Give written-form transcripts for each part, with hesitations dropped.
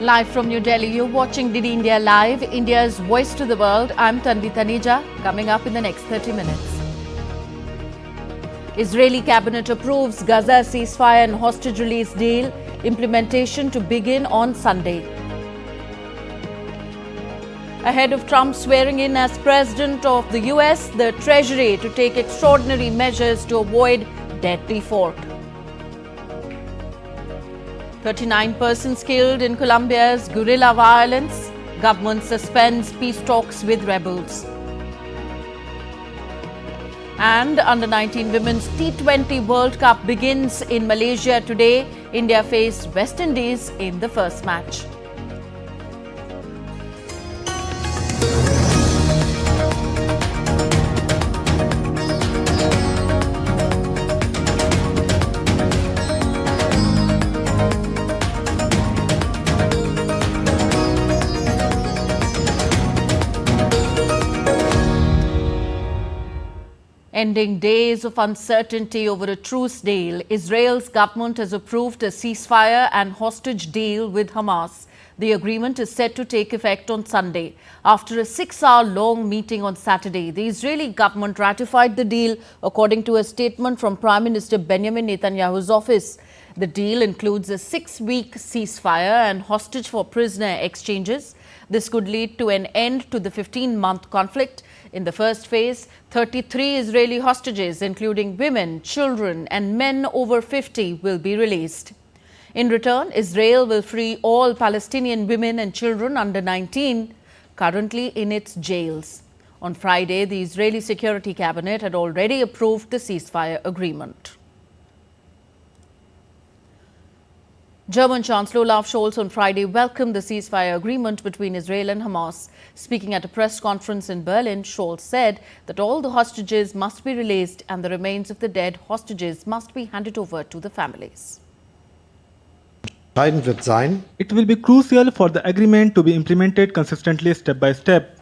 Live from New Delhi, you're watching DD India Live, India's voice to the world. I'm Tanvi Taneja. Coming up in the next 30 minutes. Israeli cabinet approves Gaza ceasefire and hostage release deal. Implementation to begin on Sunday. Ahead of Trump swearing in as president of the US, the Treasury to take extraordinary measures to avoid debt default. 39 persons killed in Colombia's guerrilla violence. Government suspends peace talks with rebels. And Under-19 Women's T20 World Cup begins in Malaysia today. India faced West Indies in the first match. Ending days of uncertainty over a truce deal, Israel's government has approved a ceasefire and hostage deal with Hamas. The agreement is set to take effect on Sunday. After a 6-hour-long meeting on Saturday, the Israeli government ratified the deal, according to a statement from Prime Minister Benjamin Netanyahu's office. The deal includes a 6-week ceasefire and hostage for prisoner exchanges. This could lead to an end to the 15-month conflict. In the first phase, 33 Israeli hostages, including women, children and men over 50, will be released. In return, Israel will free all Palestinian women and children under 19 currently in its jails. On Friday, the Israeli Security Cabinet had already approved the ceasefire agreement. German Chancellor Olaf Scholz on Friday welcomed the ceasefire agreement between Israel and Hamas. Speaking at a press conference in Berlin, Scholz said that all the hostages must be released and the remains of the dead hostages must be handed over to the families. It will be crucial for the agreement to be implemented consistently step by step.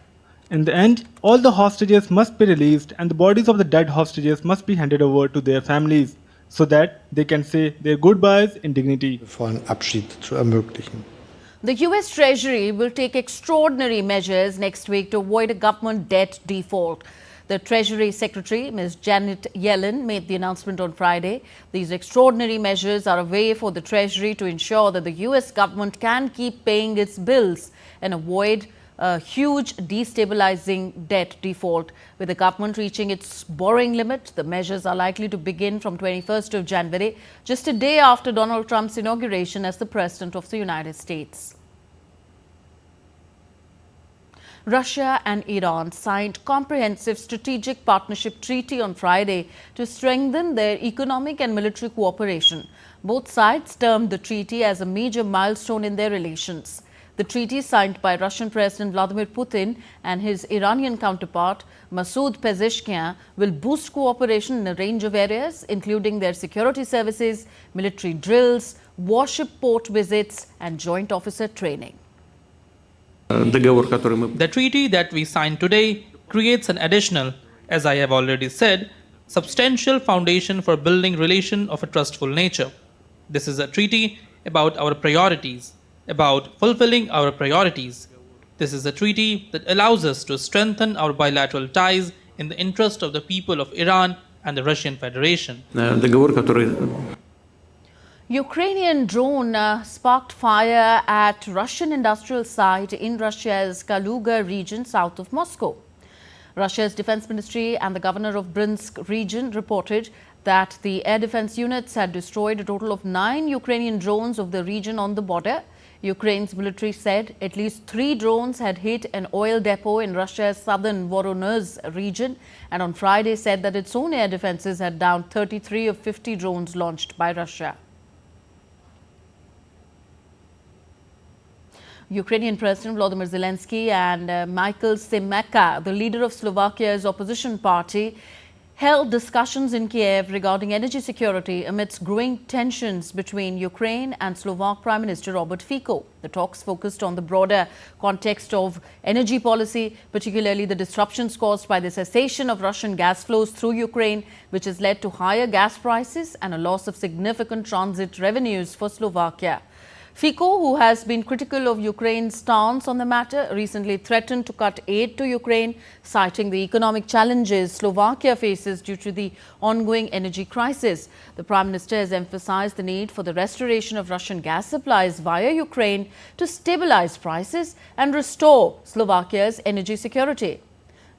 In the end, all the hostages must be released and the bodies of the dead hostages must be handed over to their families, so that they can say their goodbyes in dignity. The US Treasury will take extraordinary measures next week to avoid a government debt default. The Treasury Secretary, Ms. Janet Yellen, made the announcement on Friday. These extraordinary measures are a way for the Treasury to ensure that the US government can keep paying its bills and avoid a huge destabilizing debt default. With the government reaching its borrowing limit, the measures are likely to begin from 21st of January, just a day after Donald Trump's inauguration as the President of the United States. Russia and Iran signed comprehensive strategic partnership treaty on Friday to strengthen their economic and military cooperation. Both sides termed the treaty as a major milestone in their relations. The treaty, signed by Russian President Vladimir Putin and his Iranian counterpart Masoud Pezeshkian, will boost cooperation in a range of areas, including their security services, military drills, warship port visits and joint officer training. The treaty that we signed today creates an additional, as I have already said, substantial foundation for building relation of a trustful nature. This is a treaty about our priorities, about fulfilling our priorities. This is a treaty that allows us to strengthen our bilateral ties in the interest of the people of Iran and the Russian Federation. Ukrainian drone sparked fire at Russian industrial site in Russia's Kaluga region south of Moscow. Russia's defense ministry and the governor of Bryansk region reported that the air defense units had destroyed a total of 9 Ukrainian drones of the region on the border. Ukraine's military said at least 3 drones had hit an oil depot in Russia's southern Voronezh region, and on Friday said that its own air defenses had downed 33 of 50 drones launched by Russia. Ukrainian President Volodymyr Zelensky and Michael Semeka, the leader of Slovakia's opposition party, held discussions in Kiev regarding energy security amidst growing tensions between Ukraine and Slovak Prime Minister Robert Fico. The talks focused on the broader context of energy policy, particularly the disruptions caused by the cessation of Russian gas flows through Ukraine, which has led to higher gas prices and a loss of significant transit revenues for Slovakia. Fico, who has been critical of Ukraine's stance on the matter, recently threatened to cut aid to Ukraine, citing the economic challenges Slovakia faces due to the ongoing energy crisis. The Prime Minister has emphasized the need for the restoration of Russian gas supplies via Ukraine to stabilize prices and restore Slovakia's energy security.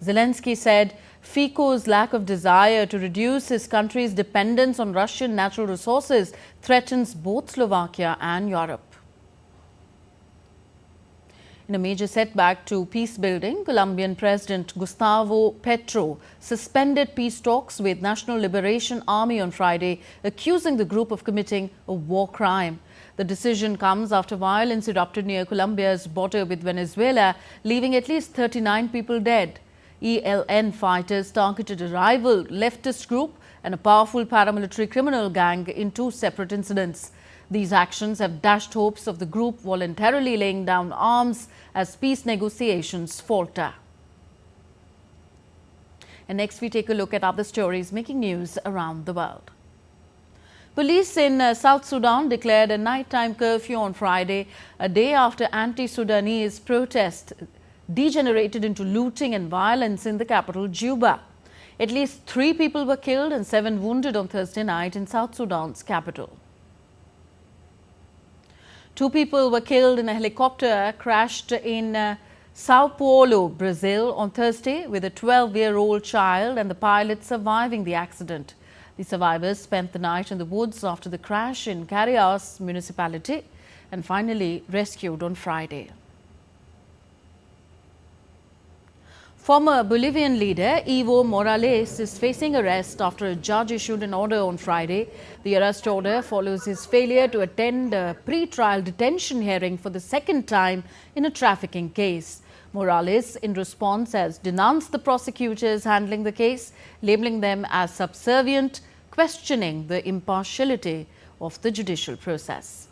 Zelensky said Fico's lack of desire to reduce his country's dependence on Russian natural resources threatens both Slovakia and Europe. In a major setback to peace building, Colombian President Gustavo Petro suspended peace talks with National Liberation Army on Friday, accusing the group of committing a war crime. The decision comes after violence erupted near Colombia's border with Venezuela, leaving at least 39 people dead. ELN fighters targeted a rival leftist group and a powerful paramilitary criminal gang in two separate incidents. These actions have dashed hopes of the group voluntarily laying down arms as peace negotiations falter. And next we take a look at other stories making news around the world. Police in South Sudan declared a nighttime curfew on Friday, a day after anti-Sudanese protests degenerated into looting and violence in the capital, Juba. At least 3 people were killed and 7 wounded on Thursday night in South Sudan's capital. 2 people were killed in a helicopter crashed in Sao Paulo, Brazil on Thursday, with a 12-year-old child and the pilot surviving the accident. The survivors spent the night in the woods after the crash in Carias municipality and finally rescued on Friday. Former Bolivian leader Evo Morales is facing arrest after a judge issued an order on Friday. The arrest order follows his failure to attend a pre-trial detention hearing for the second time in a trafficking case. Morales, in response, has denounced the prosecutors handling the case, labeling them as subservient, questioning the impartiality of the judicial process.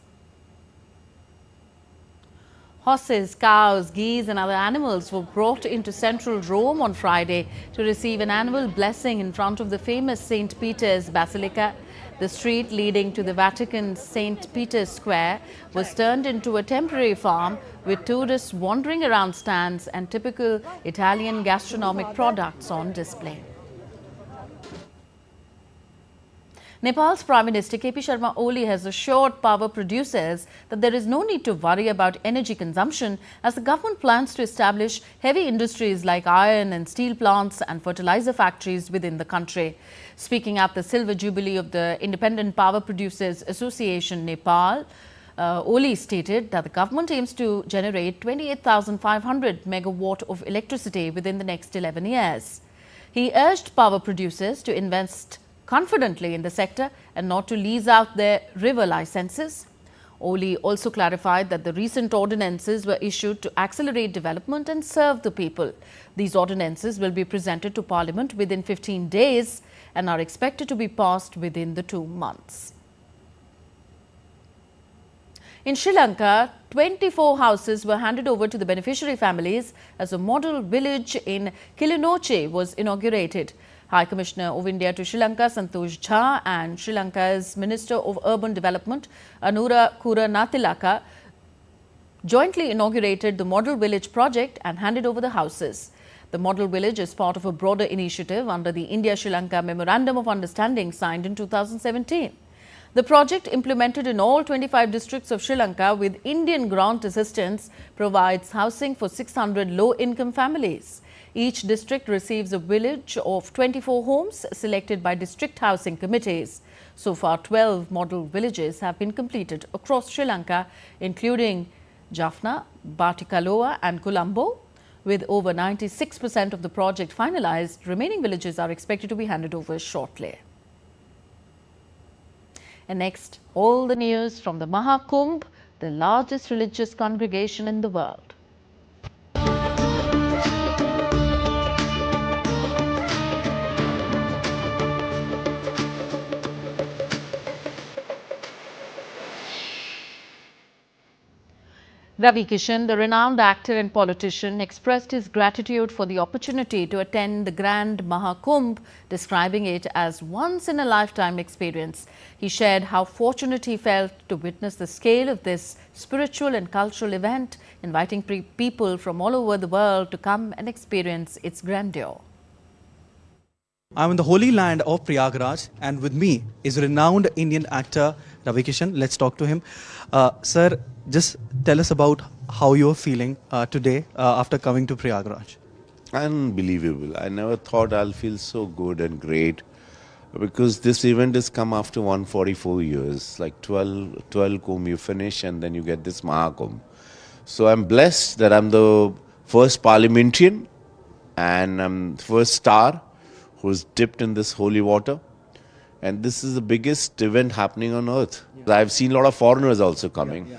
Horses, cows, geese and other animals were brought into central Rome on Friday to receive an annual blessing in front of the famous St. Peter's Basilica. The street leading to the Vatican's St. Peter's Square was turned into a temporary farm with tourists wandering around stands and typical Italian gastronomic products on display. Nepal's Prime Minister KP Sharma Oli has assured power producers that there is no need to worry about energy consumption as the government plans to establish heavy industries like iron and steel plants and fertilizer factories within the country. Speaking at the Silver Jubilee of the Independent Power Producers Association, Nepal, Oli stated that the government aims to generate 28,500 megawatt of electricity within the next 11 years. He urged power producers to invest confidently in the sector and not to lease out their river licenses. Oli also clarified that the recent ordinances were issued to accelerate development and serve the people. These ordinances will be presented to Parliament within 15 days and are expected to be passed within the 2 months. In Sri Lanka, 24 houses were handed over to the beneficiary families as a model village in Kilinoche was inaugurated. High Commissioner of India to Sri Lanka, Santosh Jha, and Sri Lanka's Minister of Urban Development, Anura Kuranatilaka, jointly inaugurated the Model Village project and handed over the houses. The Model Village is part of a broader initiative under the India-Sri Lanka Memorandum of Understanding signed in 2017. The project, implemented in all 25 districts of Sri Lanka with Indian grant assistance, provides housing for 600 low-income families. Each district receives a village of 24 homes selected by district housing committees. So far, 12 model villages have been completed across Sri Lanka, including Jaffna, Batikaloa and Colombo. With over 96% of the project finalized, remaining villages are expected to be handed over shortly. And next, all the news from the Maha Kumbh, the largest religious congregation in the world. Ravi Kishan, the renowned actor and politician, expressed his gratitude for the opportunity to attend the Grand Maha Kumbh, describing it as once-in-a-lifetime experience. He shared how fortunate he felt to witness the scale of this spiritual and cultural event, inviting people from all over the world to come and experience its grandeur. I'm in the holy land of Prayagraj, and with me is renowned Indian actor Ravi Kishan. Let's talk to him. Sir, just tell us about how you're feeling today after coming to Prayagraj. Unbelievable. I never thought I'll feel so good and great because this event has come after 144 years, like 12 Kumbh you finish and then you get this Maha Kumbh. So I'm blessed that I'm the first parliamentarian and I'm the first star who's dipped in this holy water. And this is the biggest event happening on earth. Yeah. I've seen a lot of foreigners also coming. Yeah.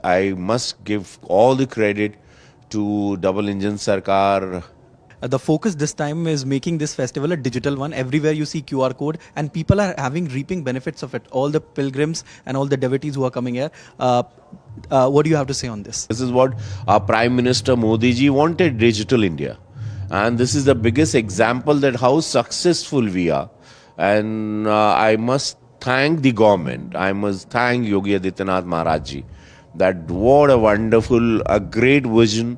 I must give all the credit to Double Engine Sarkar. The focus this time is making this festival a digital one. Everywhere you see QR code and people are reaping benefits of it. All the pilgrims and all the devotees who are coming here. What do you have to say on this? This is what our Prime Minister Modi ji wanted, digital India. And this is the biggest example that how successful we are. And I must thank the government. I must thank Yogi Adityanath Maharaj ji. That what a wonderful, a great vision.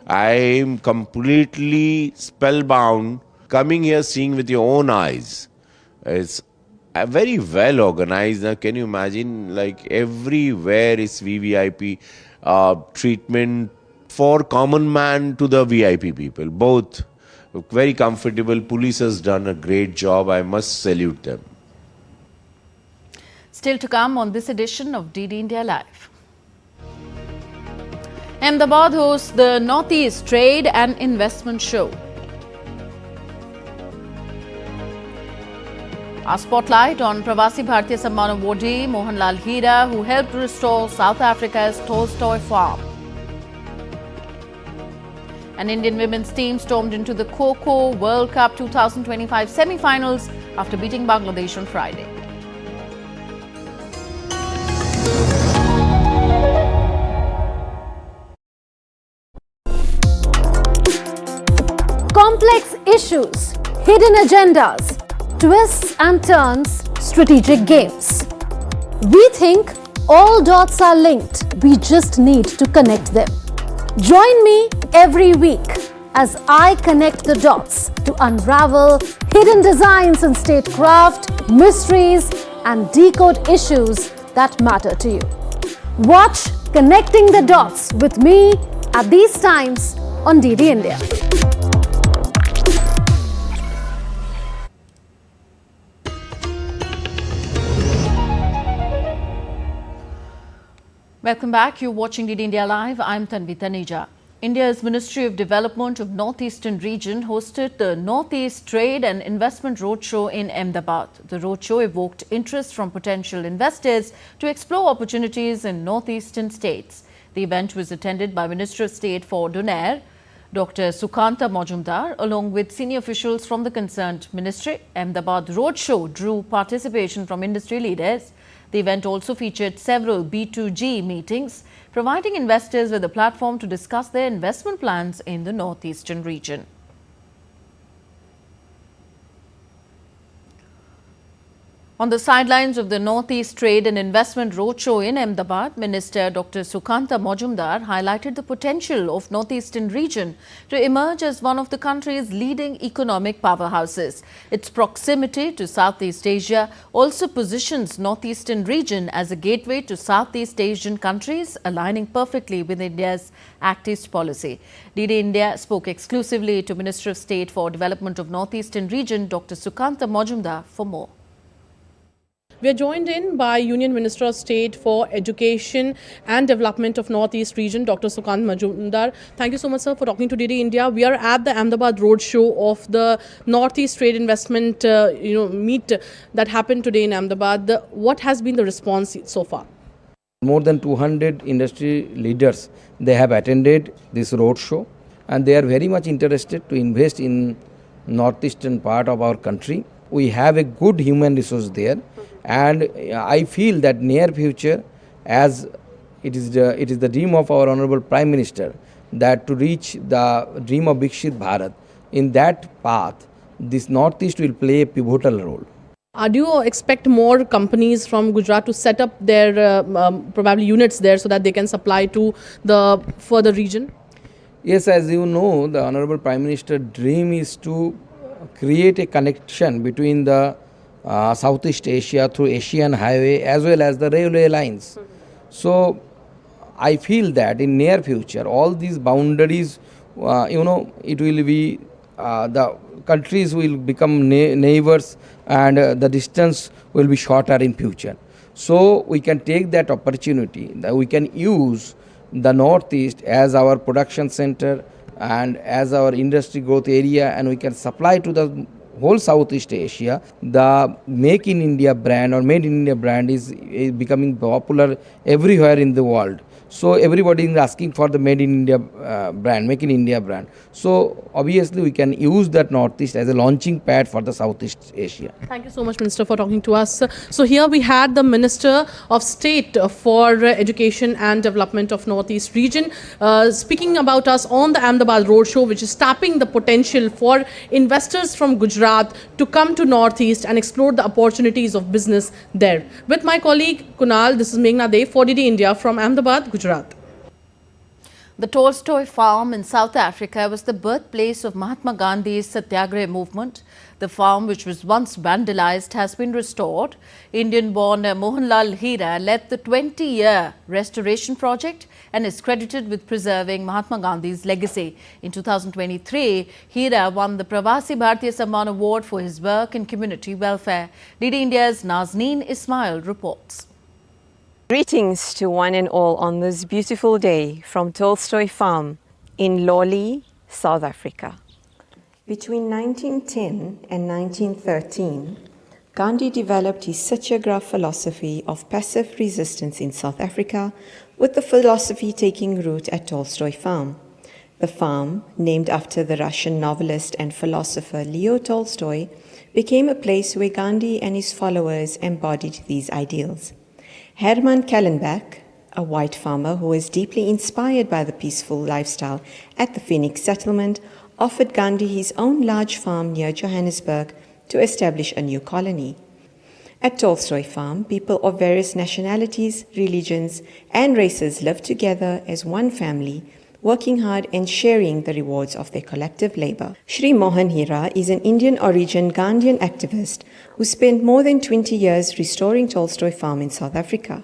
I am completely spellbound coming here, seeing with your own eyes. It's very well organized. Now, can you imagine? Like everywhere is VVIP treatment for common man to the VIP people. Both very comfortable. Police has done a great job. I must salute them. Still to come on this edition of DD India Live. Ahmedabad hosts the Northeast Trade and Investment Show. Our spotlight on Prasar Bharati Samman awardee Mohanlal Hira, who helped restore South Africa's Tolstoy farm. An Indian women's team stormed into the T20 World Cup 2025 semi-finals after beating Bangladesh on Friday. Complex issues, hidden agendas, twists and turns, strategic games. We think all dots are linked. We just need to connect them. Join me every week as I connect the dots to unravel hidden designs in statecraft, mysteries, and decode issues that matter to you. Watch Connecting the Dots with me at these times on DD India. Welcome back. You're watching DD India Live. I'm Tanvi Taneja. India's Ministry of Development of Northeastern Region hosted the Northeast Trade and Investment Roadshow in Ahmedabad. The roadshow evoked interest from potential investors to explore opportunities in northeastern states. The event was attended by Minister of State for Doner, Dr. Sukanta Majumdar, along with senior officials from the concerned ministry. Ahmedabad Roadshow drew participation from industry leaders. The event also featured several B2G meetings, providing investors with a platform to discuss their investment plans in the northeastern region. On the sidelines of the Northeast Trade and Investment Roadshow in Ahmedabad, Minister Dr. Sukanta Majumdar highlighted the potential of Northeastern region to emerge as one of the country's leading economic powerhouses. Its proximity to Southeast Asia also positions Northeastern region as a gateway to Southeast Asian countries, aligning perfectly with India's Act East policy. DD India spoke exclusively to Minister of State for Development of Northeastern region, Dr. Sukanta Majumdar, for more. We are joined in by Union Minister of State for Education and Development of Northeast Region, Dr. Sukant Majumdar. Thank you so much, sir, for talking to DD India. We are at the Ahmedabad Roadshow of the Northeast Trade Investment meet that happened today in Ahmedabad. What has been the response so far? More than 200 industry leaders, they have attended this roadshow and they are very much interested to invest in northeastern part of our country. We have a good human resource there. And I feel that near future, as it is the dream of our Honorable Prime Minister that to reach the dream of Viksit Bharat. In that path, this Northeast will play a pivotal role. Do you expect more companies from Gujarat to set up their probably units there so that they can supply to the further region? Yes, as you know, the Honorable Prime Minister's dream is to create a connection between the Southeast Asia through Asian Highway as well as the railway lines. So, I feel that in near future, all these boundaries, it will be, the countries will become neighbors and the distance will be shorter in future. So, we can take that opportunity, that we can use the Northeast as our production center and as our industry growth area, and we can supply to the whole Southeast Asia. The Make in India brand or Made in India brand is becoming popular everywhere in the world. So everybody is asking for the Made in India brand, Make in India brand. So obviously we can use that Northeast as a launching pad for the Southeast Asia. Thank you so much, Minister, for talking to us. So here we had the Minister of State for Education and Development of Northeast region speaking about us on the Ahmedabad Roadshow, which is tapping the potential for investors from Gujarat to come to Northeast and explore the opportunities of business there. With my colleague Kunal, this is Meghna Dev for DD India from Ahmedabad, Gujarat. The Tolstoy farm in South Africa was the birthplace of Mahatma Gandhi's Satyagraha movement. The farm, which was once vandalized, has been restored. Indian-born Mohanlal Hira led the 20-year restoration project and is credited with preserving Mahatma Gandhi's legacy. In 2023, Hira won the Prasar Bharati Samman Award for his work in community welfare. DD India's Nazneen Ismail reports. Greetings to one and all on this beautiful day from Tolstoy Farm in Lawley, South Africa. Between 1910 and 1913, Gandhi developed his Satyagraha philosophy of passive resistance in South Africa, with the philosophy taking root at Tolstoy Farm. The farm, named after the Russian novelist and philosopher Leo Tolstoy, became a place where Gandhi and his followers embodied these ideals. Herman Kallenbach, a white farmer who was deeply inspired by the peaceful lifestyle at the Phoenix settlement, offered Gandhi his own large farm near Johannesburg to establish a new colony. At Tolstoy Farm, people of various nationalities, religions, and races lived together as one family, working hard and sharing the rewards of their collective labor. Shri Mohan Hira is an Indian-origin Gandhian activist who spent more than 20 years restoring Tolstoy Farm in South Africa.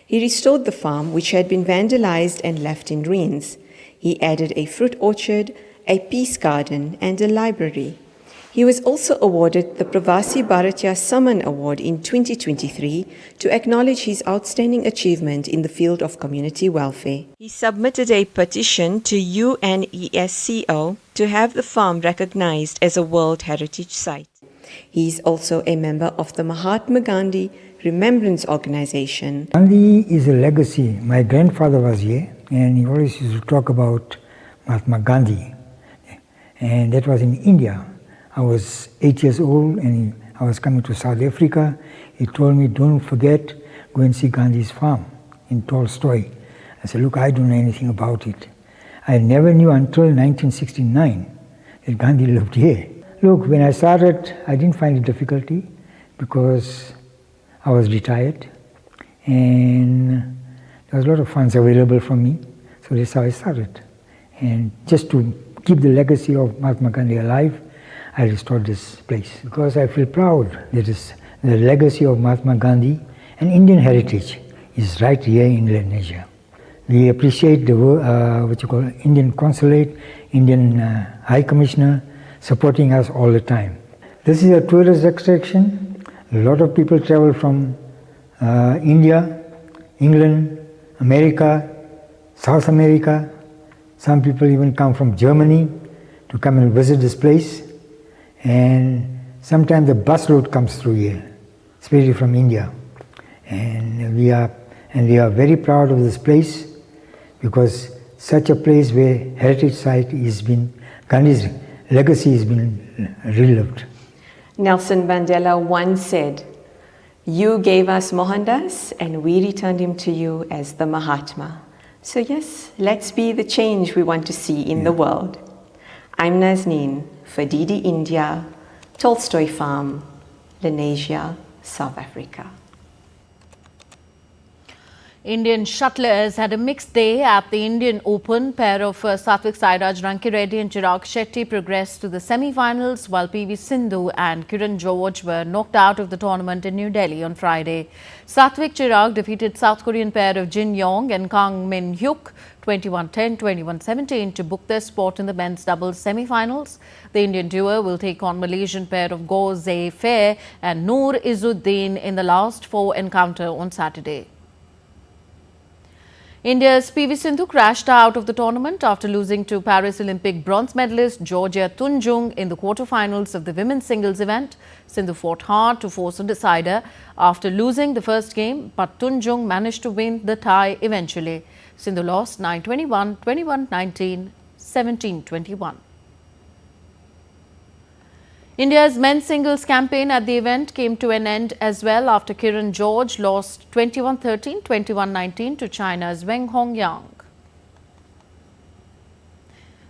He restored the farm, which had been vandalized and left in ruins. He added a fruit orchard, a peace garden, and a library. He was also awarded the Prasar Bharati Samman Award in 2023 to acknowledge his outstanding achievement in the field of community welfare. He submitted a petition to UNESCO to have the farm recognized as a World Heritage Site. He is also a member of the Mahatma Gandhi Remembrance Organization. Gandhi is a legacy. My grandfather was here and he always used to talk about Mahatma Gandhi, and that was in India. I was 8 years old and I was coming to South Africa. He told me, don't forget, go and see Gandhi's farm in Tolstoy. I said, look, I don't know anything about it. I never knew until 1969 that Gandhi lived here. Look, when I started, I didn't find it difficulty because I was retired and there was a lot of funds available for me. So that's how I started. And just to keep the legacy of Mahatma Gandhi alive, I restored this place because I feel proud that the legacy of Mahatma Gandhi and Indian heritage is right here in Indonesia. We appreciate the Indian Consulate, Indian High Commissioner supporting us all the time. This is a tourist attraction. A lot of people travel from India, England, America, South America. Some people even come from Germany to come and visit this place. And sometimes the bus route comes through here, especially from India. And we are very proud of this place because such a place where heritage site has been, Gandhi's legacy has been relived. Nelson Mandela once said, You gave us Mohandas and we returned him to you as the Mahatma. So yes, let's be the change we want to see in the world. I'm Nazneen for DD India, Tolstoy Farm, Lenasia, South Africa. Indian shuttlers had a mixed day at the Indian Open. Pair of Satvik Sairaj Rankireddy and Chirag Shetty progressed to the semi-finals, while PV Sindhu and Kiran George were knocked out of the tournament in New Delhi on Friday. Satvik Chirag defeated South Korean pair of Jin Yong and Kang Min Hyuk 21-10, 21-17 to book their spot in the men's doubles semi-finals. The Indian duo will take on Malaysian pair of Goh Zay Fair and Noor Izzuddin in the last four encounter on Saturday. India's PV Sindhu crashed out of the tournament after losing to Paris Olympic bronze medalist Georgia Tunjung in the quarterfinals of the women's singles event. Sindhu fought hard to force a decider after losing the first game, but Tunjung managed to win the tie eventually. Sindhu lost 9-21, 21-19, 17-21. India's men's singles campaign at the event came to an end as well after Kiran George lost 21-13, 21-19 to China's Weng Hongyang.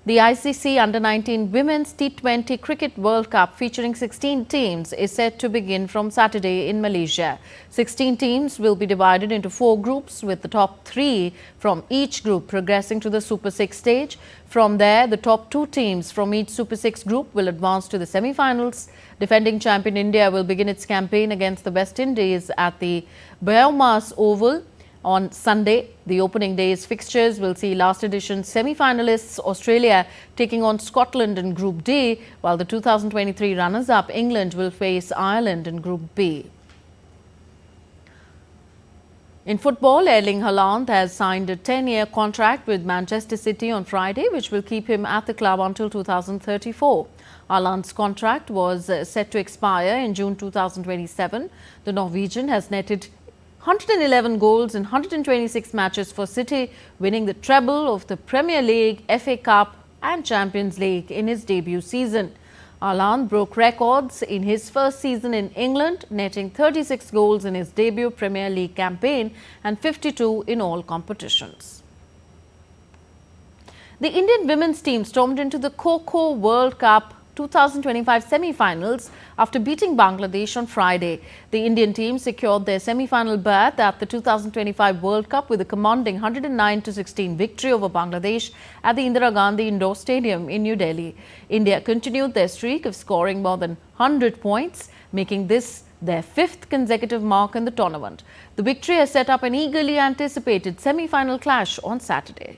The ICC Under-19 Women's T20 Cricket World Cup featuring 16 teams is set to begin from Saturday in Malaysia. 16 teams will be divided into 4 groups, with the top 3 from each group progressing to the Super 6 stage. From there, the top 2 teams from each Super 6 group will advance to the semi-finals. Defending champion India will begin its campaign against the West Indies at the Biomass Oval on Sunday. The opening day's fixtures will see last edition semi-finalists Australia taking on Scotland in Group D, while the 2023 runners-up England will face Ireland in Group B. In football, Erling Haaland has signed a 10-year contract with Manchester City on Friday, which will keep him at the club until 2034. Haaland's contract was set to expire in June 2027. The Norwegian has netted 111 goals in 126 matches for City, winning the treble of the Premier League, FA Cup and Champions League in his debut season. Haaland broke records in his first season in England, netting 36 goals in his debut Premier League campaign and 52 in all competitions. The Indian women's team stormed into the T20 World Cup 2025 semi-finals after beating Bangladesh on Friday. The Indian team secured their semi-final berth at the 2025 World Cup with a commanding 109-16 victory over Bangladesh at the Indira Gandhi Indoor Stadium in New Delhi. India continued their streak of scoring more than 100 points, making this their 5th consecutive mark in the tournament. The victory has set up an eagerly anticipated semi-final clash on Saturday.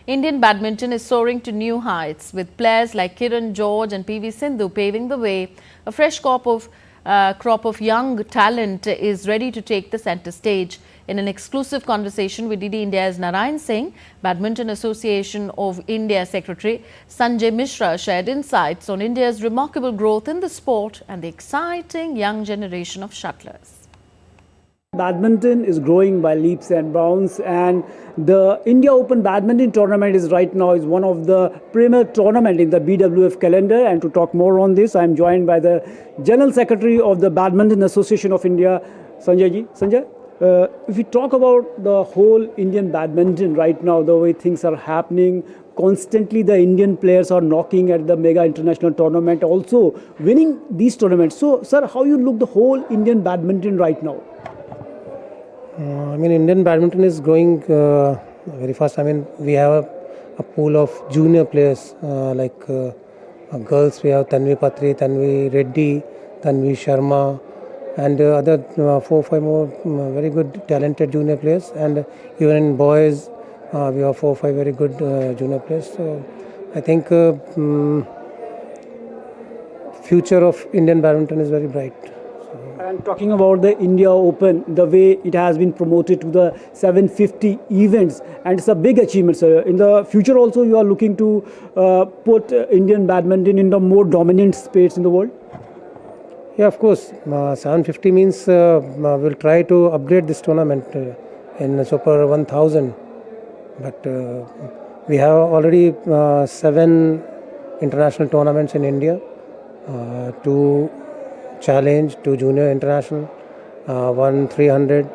Indian badminton is soaring to new heights, with players like Kiran George and PV Sindhu paving the way. A fresh crop of young talent is ready to take the centre stage. In an exclusive conversation with DD India's Narayan Singh, Badminton Association of India Secretary Sanjay Mishra shared insights on India's remarkable growth in the sport and the exciting young generation of shuttlers. Badminton is growing by leaps and bounds, and the India Open Badminton Tournament is one of the premier tournament in the BWF calendar. And to talk more on this, I am joined by the General Secretary of the Badminton Association of India, Sanjay ji. Sanjay, if we talk about the whole Indian badminton right now, the way things are happening, constantly the Indian players are knocking at the mega international tournament, also winning these tournaments. So, sir, how you look the whole Indian badminton right now? Indian badminton is growing very fast. We have a pool of junior players girls. We have Tanvi Patri, Tanvi Reddy, Tanvi Sharma, and other 4-5 more very good talented junior players. And even in boys, we have 4-5 very good junior players. So I think future of Indian badminton is very bright. And talking about the India Open, the way it has been promoted to the 750 events, and it's a big achievement, sir. In the future also, you are looking to put Indian badminton in the more dominant space in the world? Yeah, of course. 750 means we'll try to upgrade this tournament in Super 1000. But we have already 7 international tournaments in India. 2 challenge to junior international, won 300,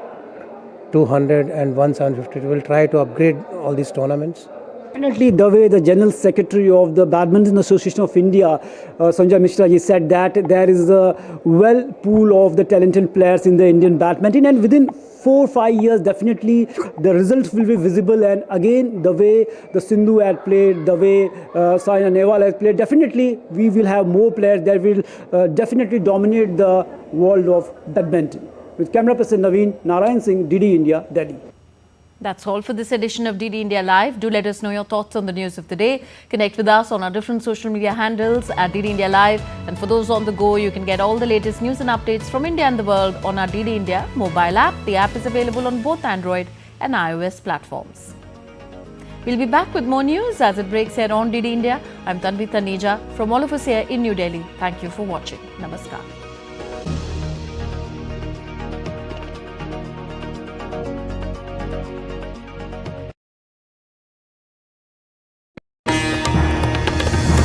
200 and 750. We will try to upgrade all these tournaments. Definitely, the way the General Secretary of the Badminton Association of India, Sanjay Mishra, he said that there is a well pool of the talented players in the Indian badminton, and within 4 or 5 years, definitely the results will be visible. And again, the way the Sindhu had played, the way Saina Nehwal has played, definitely we will have more players that will definitely dominate the world of badminton. With camera person Naveen, Narayan Singh, DD India, Delhi. That's all for this edition of DD India Live. Do let us know your thoughts on the news of the day. Connect with us on our different social media handles at DD India Live. And for those on the go, you can get all the latest news and updates from India and the world on our DD India mobile app. The app is available on both Android and iOS platforms. We'll be back with more news as it breaks here on DD India. I'm Tanvi Taneja from all of us here in New Delhi. Thank you for watching. Namaskar.